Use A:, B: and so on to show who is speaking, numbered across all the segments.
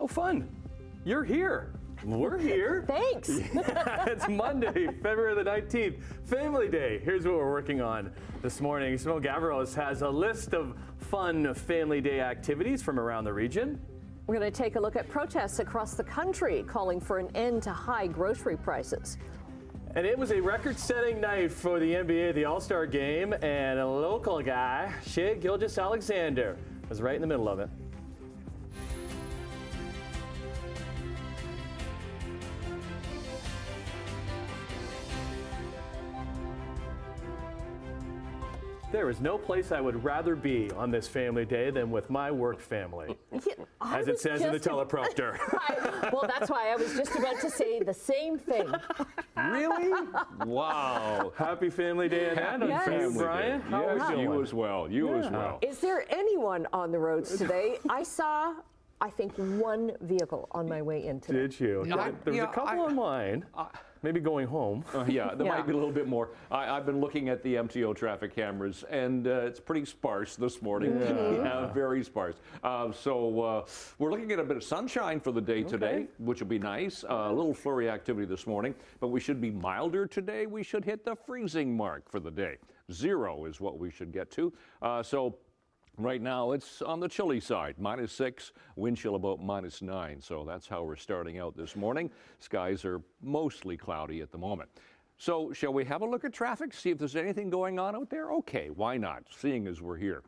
A: fun. You're here. We're here.
B: Thanks.
A: Yeah, it's Monday, February the 19th, Family Day. Here's what we're working on this morning. Simone Gavros has a list of fun Family Day activities from around the region.
B: We're going to take a look at protests across the country calling for an end to high grocery prices.
A: And it was a record-setting night for the NBA, the All-Star Game, and a local guy, Shea Gilgeous-Alexander, was right in the middle of it. There is no place I would rather be on this family day than with my work family, as it says in the teleprompter.
B: Well, that's why I was just about to say the same thing.
A: Really? Wow. Happy Family Day and
B: Yes.
A: you, Brian. How are we doing?
C: You as well. You as well.
B: Is there anyone on the roads today? I saw, I think, one vehicle on my way in today.
A: Did you? There was a couple on mine. Maybe going home.
C: Yeah, there might be a little bit more. I've been looking at the MTO traffic cameras, and it's pretty sparse this morning. Yeah, very sparse. So we're looking at a bit of sunshine for the day today, which will be nice. A little flurry activity this morning, but we should be milder today. We should hit the freezing mark for the day. 0 is what we should get to. Right now, it's on the chilly side, -6, wind chill about -9. So that's how we're starting out this morning. Skies are mostly cloudy at the moment. So shall we have a look at traffic, see if there's anything going on out there? Okay, why not, seeing as we're here.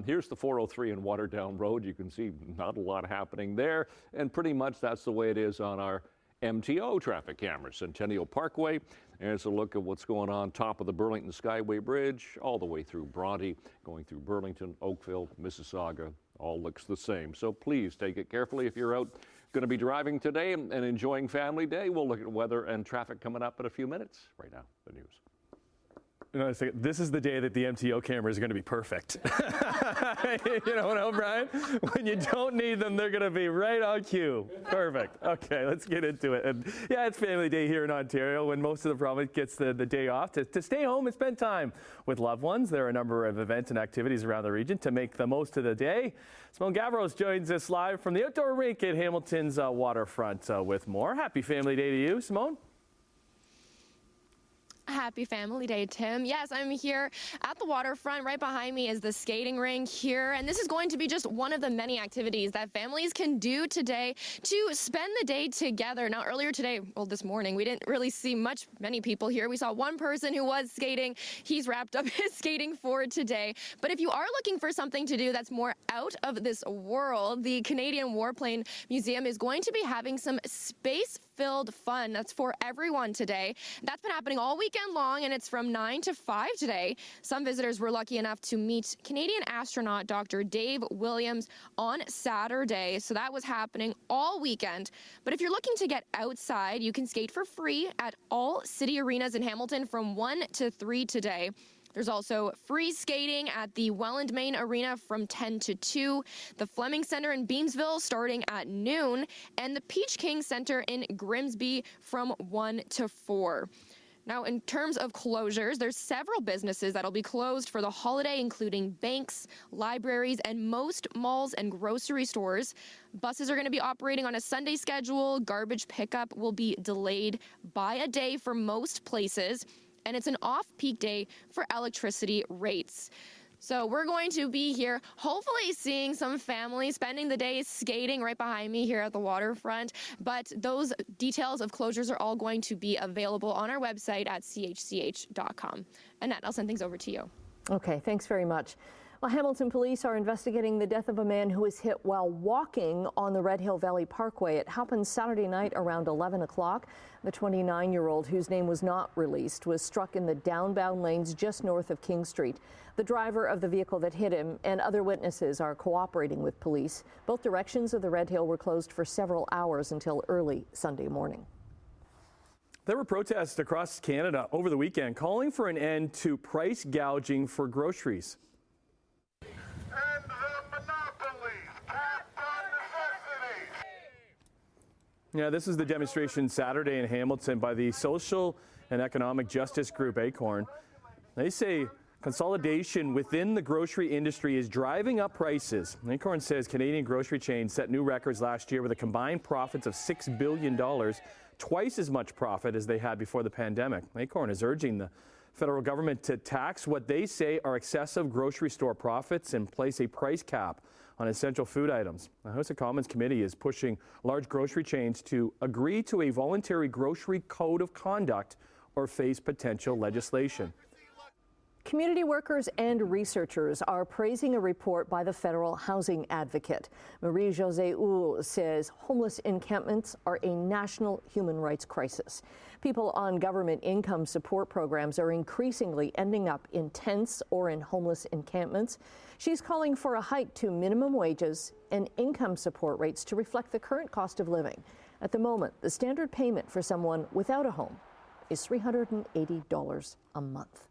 C: Here's the 403 and Waterdown Road. You can see not a lot happening there. And pretty much that's the way it is on our MTO traffic cameras. Centennial Parkway. There's a look at what's going on top of the Burlington Skyway Bridge, all the way through Bronte, going through Burlington, Oakville, Mississauga. All looks the same. So please take it carefully if you're out going to be driving today and enjoying Family Day. We'll look at weather and traffic coming up in a few minutes. Right now, the news.
A: You know, this is the day that the MTO cameras are going to be perfect. You know, Brian? When you don't need them, they're going to be right on cue. Perfect. Okay, let's get into it. And yeah, it's Family Day here in Ontario when most of the province gets the day off to stay home and spend time with loved ones. There are a number of events and activities around the region to make the most of the day. Simone Gavros joins us live from the outdoor rink at Hamilton's waterfront with more. Happy Family Day to you, Simone.
D: Happy Family Day, Tim. Yes, I'm here at the waterfront. Right behind me is the skating rink here, and this is going to be just one of the many activities that families can do today to spend the day together. Now, earlier today, well, this morning, we didn't really see many people here. We saw one person who was skating. He's wrapped up his skating for today. But if you are looking for something to do that's more out of this world, the Canadian Warplane Museum is going to be having some space-filled fun. That's for everyone today. That's been happening all weekend long, and it's from 9 to 5 today. Some visitors were lucky enough to meet Canadian astronaut Dr. Dave Williams on Saturday. So that was happening all weekend. But if you're looking to get outside, you can skate for free at all city arenas in Hamilton from 1 to 3 today. There's also free skating at the Welland Main Arena from 10 to 2, the Fleming Center in Beamsville starting at noon, and the Peach King Center in Grimsby from 1 to 4. Now, in terms of closures, there's several businesses that'll be closed for the holiday, including banks, libraries, and most malls and grocery stores. Buses are going to be operating on a Sunday schedule. Garbage pickup will be delayed by a day for most places, and it's an off-peak day for electricity rates. So we're going to be here, hopefully seeing some families spending the day skating right behind me here at the waterfront. But those details of closures are all going to be available on our website at chch.com. Annette, I'll send things over to you.
B: Okay, thanks very much. Well, Hamilton police are investigating the death of a man who was hit while walking on the Red Hill Valley Parkway. It happened Saturday night around 11 o'clock. The 29-year-old, whose name was not released, was struck in the downbound lanes just north of King Street. The driver of the vehicle that hit him and other witnesses are cooperating with police. Both directions of the Red Hill were closed for several hours until early Sunday morning.
A: There were protests across Canada over the weekend calling for an end to price gouging for groceries.
E: And the monopolies, capped on necessities.
A: Yeah, this is the demonstration Saturday in Hamilton by the social and economic justice group Acorn. They say Consolidation within the grocery industry is driving up prices. Acorn says Canadian grocery chains set new records last year with a combined profits of $6 billion, twice as much profit as they had before the pandemic. Acorn is urging the federal government to tax what they say are excessive grocery store profits and place a price cap on essential food items. The House of Commons committee is pushing large grocery chains to agree to a voluntary grocery code of conduct or face potential legislation.
B: Community workers and researchers are praising a report by the federal housing advocate. Marie-Josée Houle says homeless encampments are a national human rights crisis. People on government income support programs are increasingly ending up in tents or in homeless encampments. She's calling for a hike to minimum wages and income support rates to reflect the current cost of living. At the moment, the standard payment for someone without a home is $380 a month.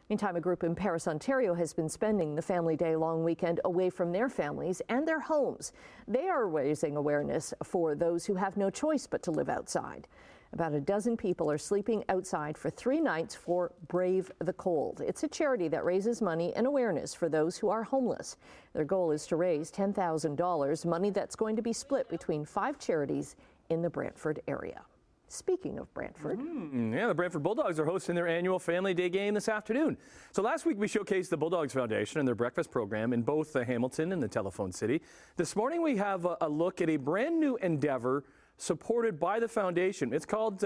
B: Meantime, a group in Paris, Ontario has been spending the Family Day long weekend away from their families and their homes. They are raising awareness for those who have no choice but to live outside. About a dozen people are sleeping outside for 3 nights for Brave the Cold. It's a charity that raises money and awareness for those who are homeless. Their goal is to raise $10,000, money that's going to be split between 5 charities in the Brantford area. Speaking of Brantford.
A: Yeah, the Brantford Bulldogs are hosting their annual Family Day game this afternoon. So last week we showcased the Bulldogs Foundation and their breakfast program in both Hamilton and the Telephone City. This morning we have a look at a brand new endeavor supported by the foundation. It's called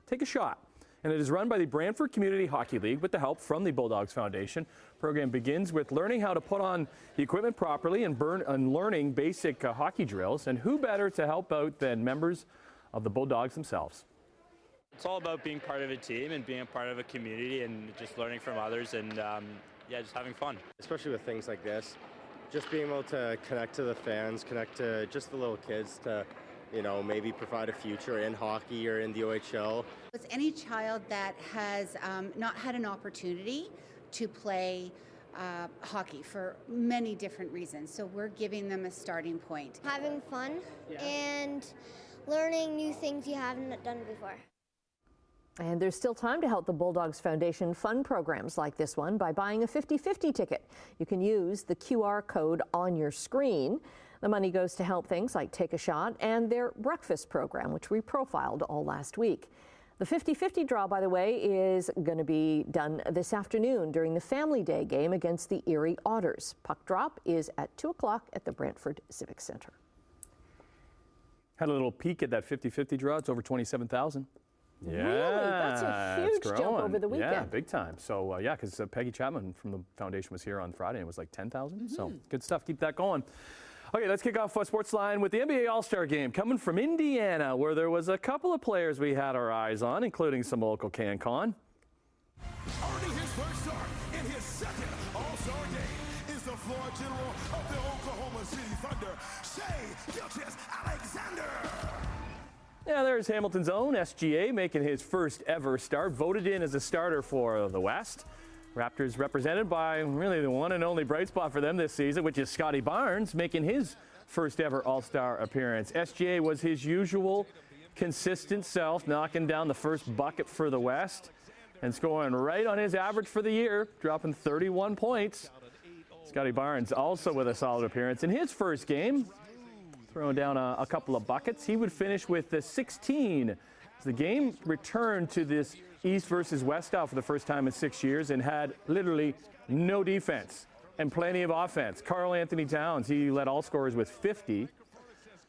A: Take a Shot, and it is run by the Brantford Community Hockey League with the help from the Bulldogs Foundation. The program begins with learning how to put on the equipment properly and learning basic hockey drills. And who better to help out than members of the Bulldogs themselves?
F: It's all about being part of a team and being a part of a community and just learning from others and just having fun.
G: Especially with things like this, just being able to connect to the fans, connect to just the little kids to, maybe provide a future in hockey or in the OHL.
H: It's any child that has not had an opportunity to play hockey for many different reasons. So we're giving them a starting point.
I: Having fun and learning new things you haven't done before.
B: And there's still time to help the Bulldogs Foundation fund programs like this one by buying a 50/50 ticket. You can use the QR code on your screen. The money goes to help things like Take a Shot and their breakfast program, which we profiled all last week. The 50/50 draw, by the way, is going to be done this afternoon during the Family Day game against the Erie Otters. Puck drop is at 2 o'clock at the Brantford Civic Centre.
A: Had a little peek at that 50/50 draw. It's over 27,000. Yeah,
B: really? That's a huge jump over the weekend.
A: Yeah, big time. So, because Peggy Chapman from the foundation was here on Friday and it was like 10,000. So, good stuff. Keep that going. Okay, let's kick off Sportsline with the NBA All-Star Game coming from Indiana, where there was a couple of players we had our eyes on, including some local CanCon.
E: Earning his first start in his second All-Star game is the floor general of the Oklahoma City Thunder, Shai Gilgeous-Alexander.
A: Yeah, there's Hamilton's own SGA making his first ever start, voted in as a starter for the West. Raptors represented by really the one and only bright spot for them this season, which is Scotty Barnes making his first ever All-Star appearance. SGA was his usual consistent self, knocking down the first bucket for the West and scoring right on his average for the year, dropping 31 points. Scotty Barnes also with a solid appearance in his first game, throwing down a couple of buckets. He would finish with the 16. As the game returned to this East versus West style for the first time in 6 years and had literally no defense and plenty of offense. Karl Anthony Towns, he led all scorers with 50.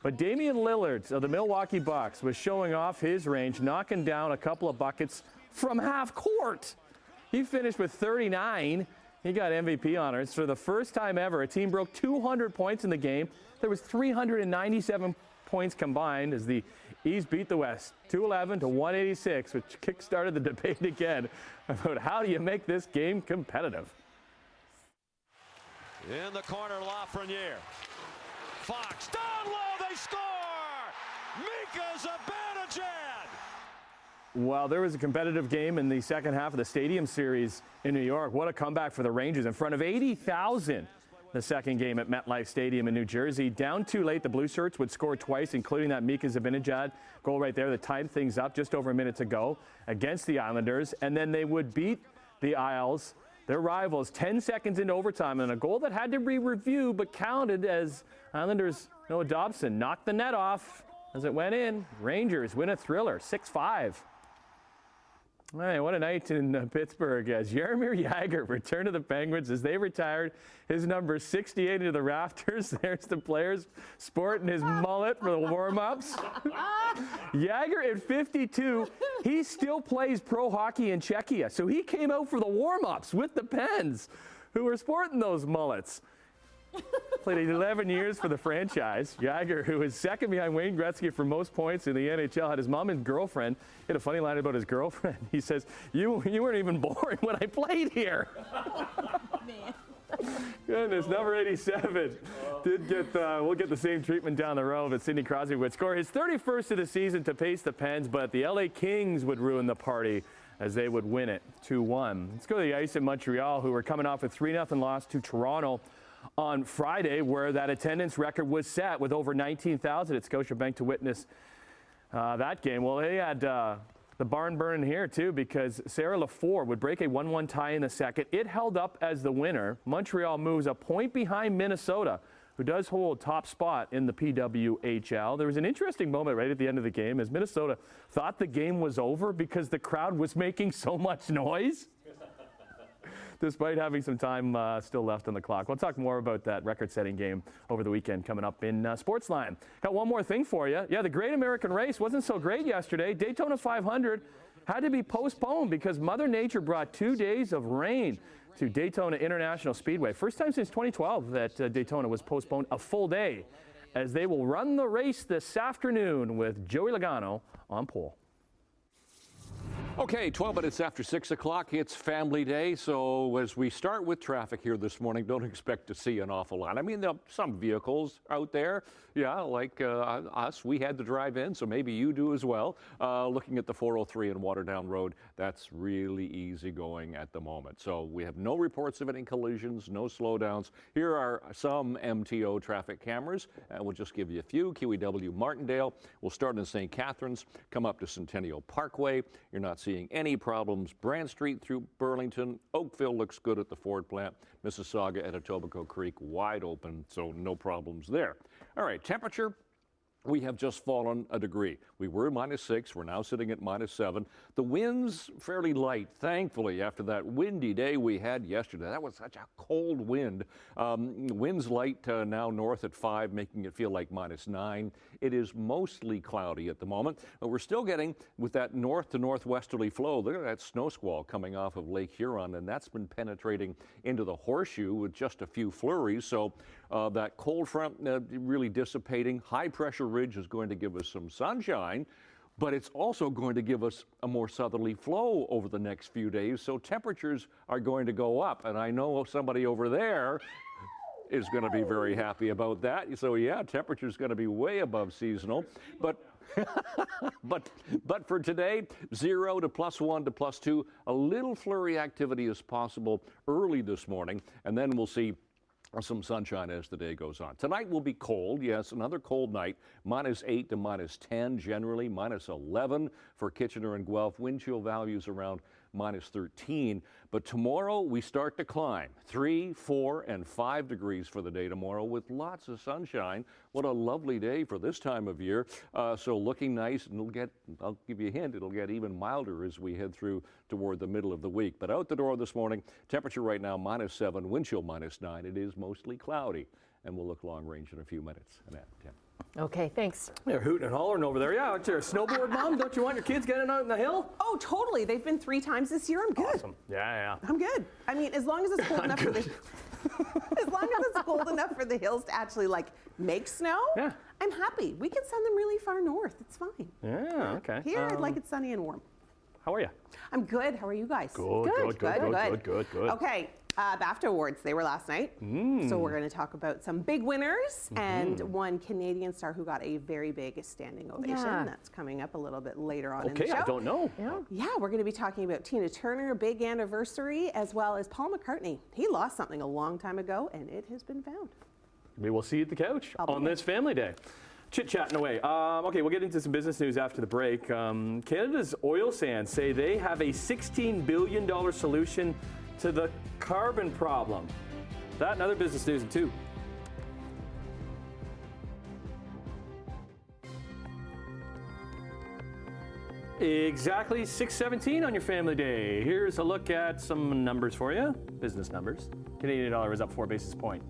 A: But Damian Lillard of the Milwaukee Bucks was showing off his range, knocking down a couple of buckets from half court. He finished with 39. He got MVP honors. For the first time ever, a team broke 200 points in the game. There was 397 points combined as the East beat the West 211 to 186, which kick-started the debate again about how do you make this game competitive.
J: In the corner, Lafreniere. Fox down low, they score! Mika Zibanejad!
A: Well, there was a competitive game in the second half of the Stadium Series in New York. What a comeback for the Rangers in front of 80,000. The second game at MetLife Stadium in New Jersey. Down too late, the Blue Shirts would score twice, including that Mika Zibanejad goal right there that tied things up just over a minute to go against the Islanders. And then they would beat the Isles their rivals 10 seconds into overtime, and a goal that had to be reviewed but counted as Islanders' Noah Dobson knocked the net off as it went in. Rangers win a thriller, 6-5. All right, what a night in Pittsburgh as Jaromir Jagr returned to the Penguins as they retired his number 68 into the rafters. There's the players sporting his mullet for the warm-ups. Jagr at 52, he still plays pro hockey in Czechia, so he came out for the warm-ups with the Pens, who were sporting those mullets. Played 11 years for the franchise. Jagr, who is second behind Wayne Gretzky for most points in the NHL, had his mom and girlfriend. He had a funny line about his girlfriend. He says, you weren't even born when I played here. Goodness, number 87 did get, we'll get the same treatment down the road, but Sidney Crosby would score his 31st of the season to pace the Pens, but the LA Kings would ruin the party as they would win it 2-1. Let's go to the ice in Montreal, who were coming off a 3-0 loss to Toronto on Friday, where that attendance record was set with over 19,000 at Scotiabank to witness that game. Well, they had the barn burning here, too, because Sarah Lafleur would break a 1-1 tie in the second. It held up as the winner. Montreal moves a point behind Minnesota, who does hold top spot in the PWHL. There was an interesting moment right at the end of the game as Minnesota thought the game was over because the crowd was making so much noise, despite having some time still left on the clock. We'll talk more about that record-setting game over the weekend coming up in Sportsline. Got one more thing for you. Yeah, the Great American Race wasn't so great yesterday. Daytona 500 had to be postponed because Mother Nature brought 2 days of rain to Daytona International Speedway. First time since 2012 that Daytona was postponed a full day, as they will run the race this afternoon with Joey Logano on pole.
C: Okay, 12 minutes after 6 o'clock, it's Family Day. So as we start with traffic here this morning, don't expect to see an awful lot. I mean, there are some vehicles out there, yeah, like us. We had to drive in, so maybe you do as well. Looking at the 403 and Waterdown Road, that's really easy going at the moment. So we have no reports of any collisions, no slowdowns. Here are some MTO traffic cameras, and we'll just give you a few. QEW Martindale. We'll start in St. Catharines, come up to Centennial Parkway. You're not seeing any problems. Brand Street through Burlington. Oakville looks good at the Ford plant. Mississauga at Etobicoke Creek wide open, so no problems there. All right, temperature. We have just fallen a degree. We were -6. We're now sitting at -7. The wind's fairly light, thankfully, after that windy day we had yesterday. That was such a cold wind. Wind's light now north at 5, making it feel like -9. It is mostly cloudy at the moment, but we're still getting, with that north to northwesterly flow, look at that snow squall coming off of Lake Huron, and that's been penetrating into the Horseshoe with just a few flurries. So that cold front really dissipating. High pressure ridge is going to give us some sunshine, but it's also going to give us a more southerly flow over the next few days, so temperatures are going to go up. And I know somebody over there is going to be very happy about that. So yeah, temperature's going to be way above seasonal, but but for today, 0 to +1 to +2. A little flurry activity is possible early this morning, and then we'll see some sunshine as the day goes on. Tonight will be cold, yes, another cold night, -8 to -10 generally, -11 for Kitchener and Guelph. Wind chill values around -13. But tomorrow we start to climb 3, 4, and 5 degrees for the day tomorrow with lots of sunshine. What a lovely day for this time of year. So looking nice, and I'll give you a hint, it'll get even milder as we head through toward the middle of the week. But out the door this morning, temperature right now -7, wind chill -9. It is mostly cloudy, and we'll look long range in a few minutes. Annette, Tim.
B: Okay, thanks.
A: They're hooting and hollering over there. Yeah, aren't you a snowboard mom? Don't you want your kids getting out on the hill?
K: Oh, totally. They've been 3 times this year. I'm good.
A: Awesome. Yeah.
K: I'm good. I mean, as long as it's cold enough for the as long as it's cold enough for the hills to actually make snow,
A: yeah,
K: I'm happy. We can send them really far north. It's fine.
A: Yeah, okay.
K: Here, I'd like it sunny and warm.
A: How are you?
K: I'm good. How are you guys?
A: Good.
K: Okay. BAFTA Awards, they were last night. So we're going to talk about some big winners and one Canadian star who got a very big standing ovation.
B: Yeah.
K: That's coming up a little bit later on in the
A: Okay,
K: show.
A: I don't know.
K: Yeah, we're going to be talking about Tina Turner, big anniversary, as well as Paul McCartney. He lost something a long time ago, and it has been found.
A: We will see you at the couch on this Family Day. Chit-chatting away. Okay, we'll get into some business news after the break. Canada's oil sands say they have a $16 billion solution to the carbon problem. That and other business news in 2. Exactly 6:17 on your family day. Here's a look at some numbers for you. Business numbers. Canadian dollar is up 4 basis points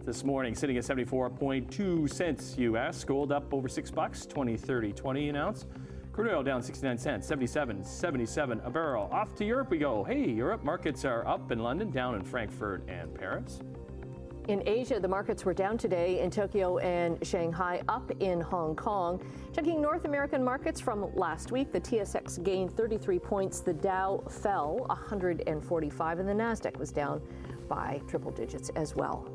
A: this morning, sitting at 74.2 cents US. Gold up over $6, 20 an ounce. Crude oil down 69 cents, 77 a barrel. Off to Europe we go. Hey, Europe markets are up in London, down in Frankfurt and Paris.
B: In Asia, the markets were down today in Tokyo and Shanghai, up in Hong Kong. Checking North American markets from last week, the TSX gained 33 points, the Dow fell 145, and the Nasdaq was down by triple digits as well.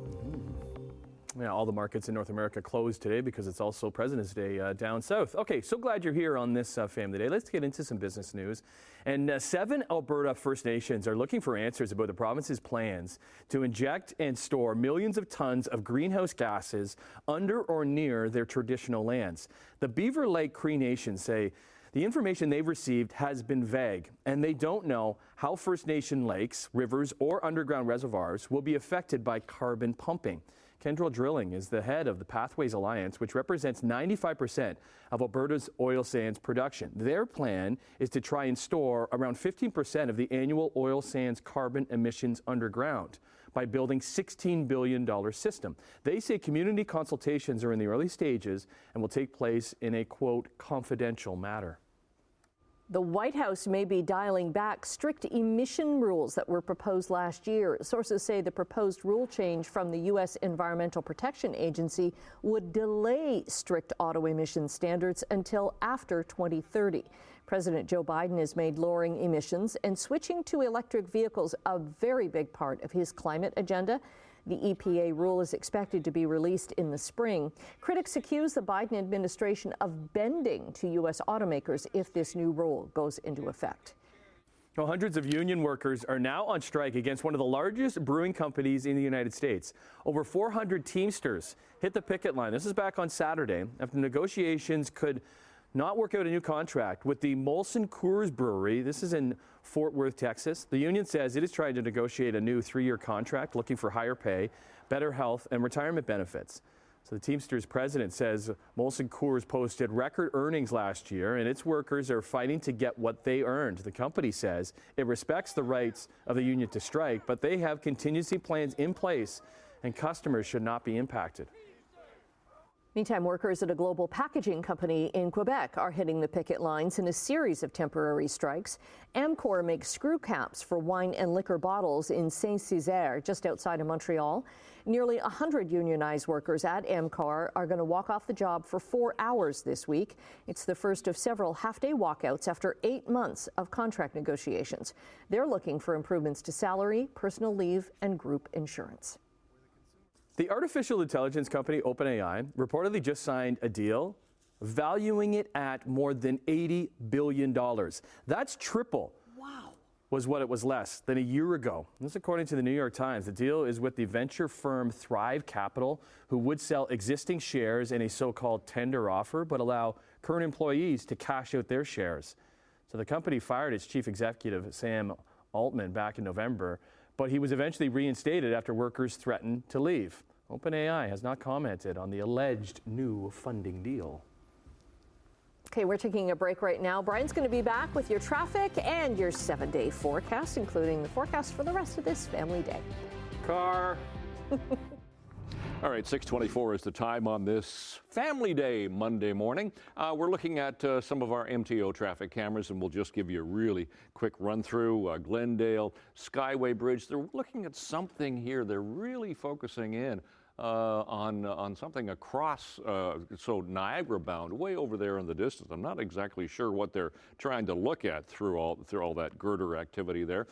A: Yeah, all the markets in North America closed today because it's also President's Day down south. Okay, so glad you're here on this Family Day. Let's get into some business news. And 7 Alberta First Nations are looking for answers about the province's plans to inject and store millions of tons of greenhouse gases under or near their traditional lands. The Beaver Lake Cree Nation say the information they've received has been vague, and they don't know how First Nation lakes, rivers, or underground reservoirs will be affected by carbon pumping. Kendrell Drilling is the head of the Pathways Alliance, which represents 95% of Alberta's oil sands production. Their plan is to try and store around 15% of the annual oil sands carbon emissions underground by building $16 billion system. They say community consultations are in the early stages and will take place in a, quote, confidential matter.
B: The White House may be dialing back strict emission rules that were proposed last year. Sources say the proposed rule change from the U.S. Environmental Protection Agency would delay strict auto emission standards until after 2030. President Joe Biden has made lowering emissions and switching to electric vehicles a very big part of his climate agenda. The EPA rule is expected to be released in the spring. Critics accuse the Biden administration of bending to U.S. automakers if this new rule goes into effect.
A: Well, hundreds of union workers are now on strike against one of the largest brewing companies in the United States. Over 400 Teamsters hit the picket line. This is back on Saturday after negotiations could not work out a new contract with the Molson Coors Brewery. This is in Fort Worth, Texas. The union says it is trying to negotiate a new 3-year contract looking for higher pay, better health, and retirement benefits. So the Teamsters president says Molson Coors posted record earnings last year and its workers are fighting to get what they earned. The company says it respects the rights of the union to strike, but they have contingency plans in place and customers should not be impacted.
B: Meantime, workers at a global packaging company in Quebec are hitting the picket lines in a series of temporary strikes. Amcor makes screw caps for wine and liquor bottles in Saint-Césaire, just outside of Montreal. Nearly 100 unionized workers at Amcor are going to walk off the job for 4 hours this week. It's the first of several half-day walkouts after 8 months of contract negotiations. They're looking for improvements to salary, personal leave, and group insurance.
A: The artificial intelligence company OpenAI reportedly just signed a deal valuing it at more than $80 billion. That's triple.
K: Wow.
A: Was what it was less than a year ago. This according to the New York Times. The deal is with the venture firm Thrive Capital, who would sell existing shares in a so-called tender offer, but allow current employees to cash out their shares. So the company fired its chief executive, Sam Altman, back in November, but he was eventually reinstated after workers threatened to leave. OpenAI has not commented on the alleged new funding deal.
B: Okay, we're taking a break right now. Brian's going to be back with your traffic and your 7-day forecast, including the forecast for the rest of this family day.
A: Car.
C: All right, 6:24 is the time on this Family Day Monday morning. We're looking at some of our MTO traffic cameras, and we'll just give you a really quick run through. Glendale, Skyway Bridge, they're looking at something here. They're really focusing in on something across, so Niagara bound, way over there in the distance. I'm not exactly sure what they're trying to look at through all that girder activity there.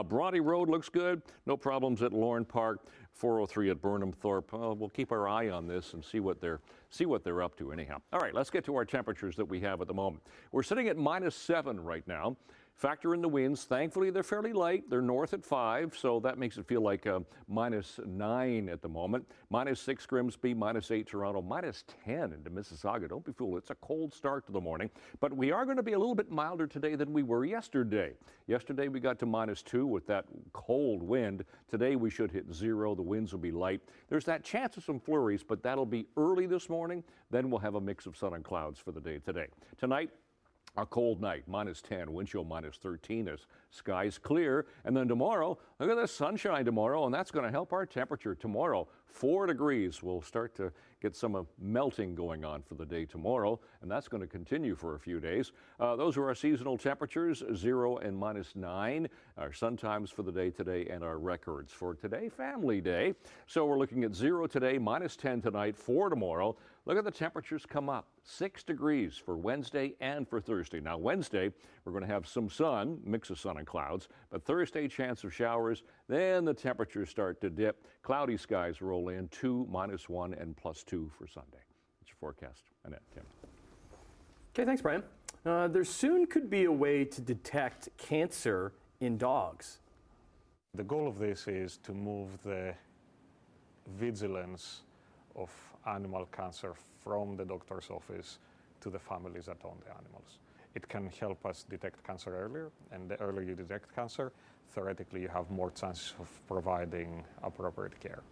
C: Bronte Road looks good. No problems at Lorne Park. 403 at Burnham Thorpe. We'll keep our eye on this and see what they're up to anyhow. All right, let's get to our temperatures that we have at the moment. We're sitting at -7 right now. Factor in the winds. Thankfully, they're fairly light. They're north at 5, so that makes it feel like -9 at the moment. -6 Grimsby, -8 Toronto, -10 into Mississauga. Don't be fooled. It's a cold start to the morning, but we are going to be a little bit milder today than we were yesterday. Yesterday, we got to -2 with that cold wind. Today, we should hit 0. The winds will be light. There's that chance of some flurries, but that'll be early this morning. Then we'll have a mix of sun and clouds for the day today. Tonight, a cold night, -10, wind chill -13 as skies clear. And then tomorrow, look at the sunshine tomorrow, and that's going to help our temperature tomorrow. 4 degrees. We'll start to get some melting going on for the day tomorrow, and that's going to continue for a few days. Those are our seasonal temperatures, 0 and -9, our sun times for the day today, and our records for today, Family Day. So we're looking at 0 today, -10 tonight, 4 tomorrow. Look at the temperatures come up. 6 degrees for Wednesday and for Thursday. Now, Wednesday, we're going to have some sun, mix of sun and clouds, but Thursday, chance of showers. Then the temperatures start to dip. Cloudy skies roll in, 2, -1, and +2 for Sunday. That's your forecast. Annette, Tim.
A: Okay, thanks, Brian. There soon could be a way to detect cancer in dogs.
L: The goal of this is to move the vigilance of animal cancer from the doctor's office to the families that own the animals. It can help us detect cancer earlier, and the earlier you detect cancer, theoretically you have more chances of providing appropriate care.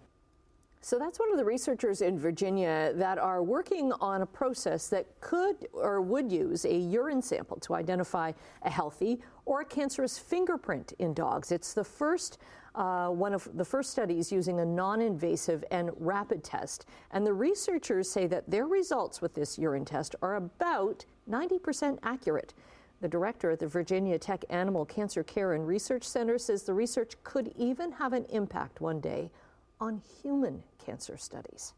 B: So that's one of the researchers in Virginia that are working on a process that could or would use a urine sample to identify a healthy or a cancerous fingerprint in dogs. It's the first one of the first studies using a non-invasive and rapid test. And the researchers say that their results with this urine test are about 90% accurate. The director at the Virginia Tech Animal Cancer Care and Research Center says the research could even have an impact one day on human cancer studies.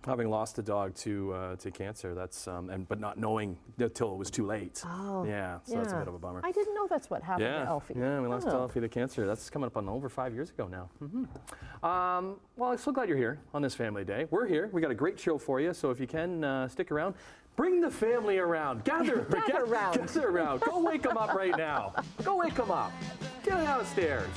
A: Having lost a dog to cancer, that's but not knowing until it was too late.
B: Oh,
A: yeah, so that's a bit of a bummer.
B: I didn't know that's what happened to Elfie.
A: Yeah, we lost Elfie to cancer. That's coming up on over 5 years ago now. Well, I'm so glad you're here on this Family Day. We're here. We got a great show for you. So if you can stick around, bring the family around. Gather around. Gather around. Go wake them up right now. Go wake them up. Get downstairs.